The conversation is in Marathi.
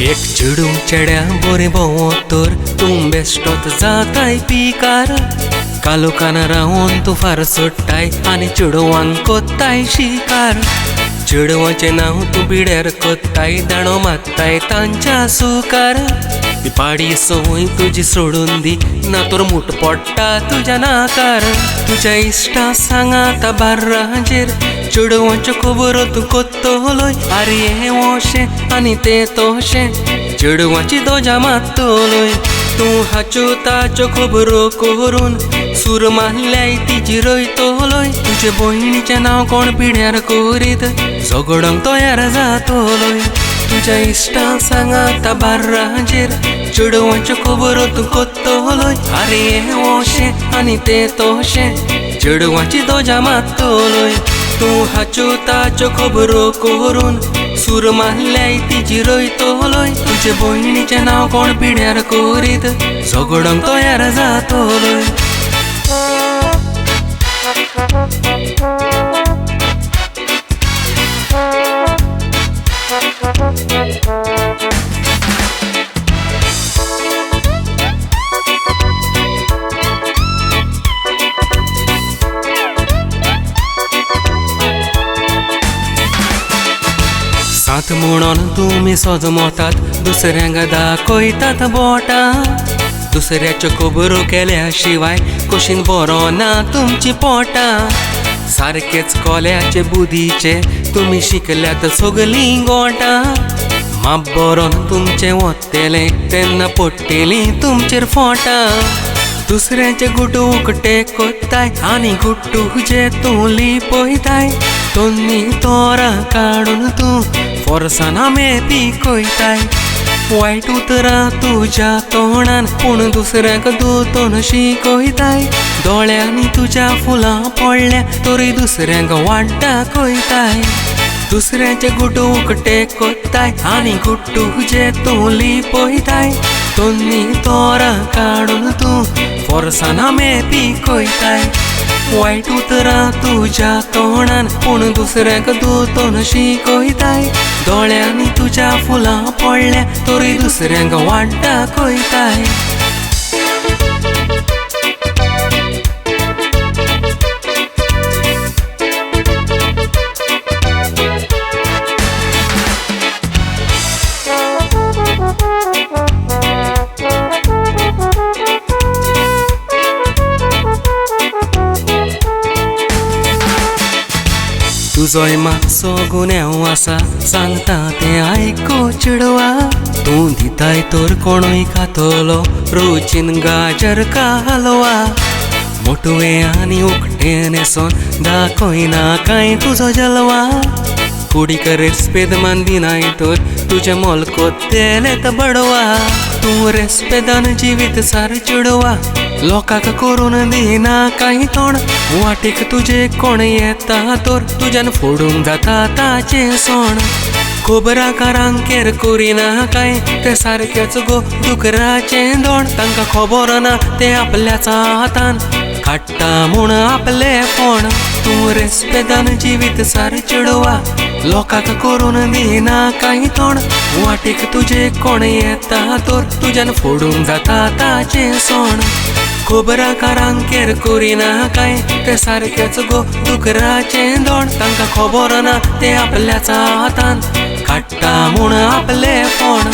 एक चेडू चेड्या बरें भोंवतोर तूं बेश्टोत जाताय पिकार कालोखान रावून तूं फार सोडटाय आनी चेडवांक कोत्ताय शिकार चेडवाचें नांव तूं बिड्यार कोत्ताय दांडो मारताय तांच्या सुकार ती पाडी सोय तुजी सोडून दी ना तर मूठ पडटा तुज्या नाकार तुज्या इश्टा सांगा आतां बार्राचेर चेडवाच्यो खबरो तूं कोत्तलोय आरे हें अशें आनी तें तशें चेडवाची दोजा मात्तलोय तूं हाच्यो ताच्यो खबरो करून सूर मारल्याय तिजी रोयतलोय तुजे भयणीचें नांव कोण पिड्यार करीत झगडोंक तयार जातलोय तुज्या इश्टांक सांगा आतां बार्राचेर चेडवाच्यो खबरो तूं कोत्तलोय आरे हें अशें आनी तें तशें चेडवाची दोजा मात्तलोय तूं हाच्यो ताच्यो खबरो करून सूर मारल्याय तिजी रोयतलोय तुजे भयणीचें नांव कोण पिड्यार करीत झगडोंक तयार जातलोय सात म्हणून तुमी सोजमोतात दुसऱ्यांक दाखयतात बोटां दुसऱ्याच्यो खबरो केल्या शिवाय कुशीन बरो ना तुमची पोटां सारकेच कोल्याचे बुदीचे तुमी शिकल्यात सगलीं गोटां माप बरोन तुमचें वतलें तेन्ना पडटलीं तुमचेर फोटां दुसऱ्याचे गुटू उकटे कोत्ताय आनी गुट्टू जे तूं लिपयताय तोन्नी तोरां काडून तूं फोर्सान आमे पिकयताय वायट उतरां तुज्या तोंडान पूण दुसऱ्याक दोतोन शिकयताय दोळ्यांनी तुज्या फुलां पडल्या तरी दुसऱ्यांक वाडटा कयताय दुसऱ्याचे गुटू उकटे कोत्ताय आनी गुट्टू जे तूं लिपयताय तोन्नी तोरां काडून तूं फोर्सान आमे पिकयताय वायट उतरां तुज्या तोंडान पूण दुसऱ्याक दोतोन शिकयताय दोळ्यांनी तुज्या फुलां पडल्या तरी दुसऱ्यांक वाडटा कयताय तुजोय मातसो गुन्यांव आसा सांगता तें आयको चेडवा तूं दिताय तर कोणूय खातलो रोजीन गाजर का हलवा मोटवे आनी उकटें न्हेसोन दाखयना कांय तुजो जलवा कुडीक रेस्पेद मानदिनाय तर तुजें मोल कोत्तेलें बडवा तूं रेस्पेदान जिवीत सार चेडवा लोकांक करून दिना कांय तोंड वाटेक तुजे कोण येता तर तुज्यान फोडूंक जाता ताचें सोण खबराकारांक केर करिना कांय ते सारकेच गो दुकराचें दोण तांकां खबर ना ते आपल्याच हातान काडटा म्हूण आपले फोण तूं रेस्पेदान जिवीत सार चेडवा लोकांक करून दिना कांय तोंड वाटेक तुजे कोण येता तर तुज्यान फोडूंक जाता ताचें सोण खबराकारांक केर करिना कांय ते सारकेच गो दुकराचें दोण तांकां खबर ना ते आपल्याच हातान काडटा म्हूण आपले फोण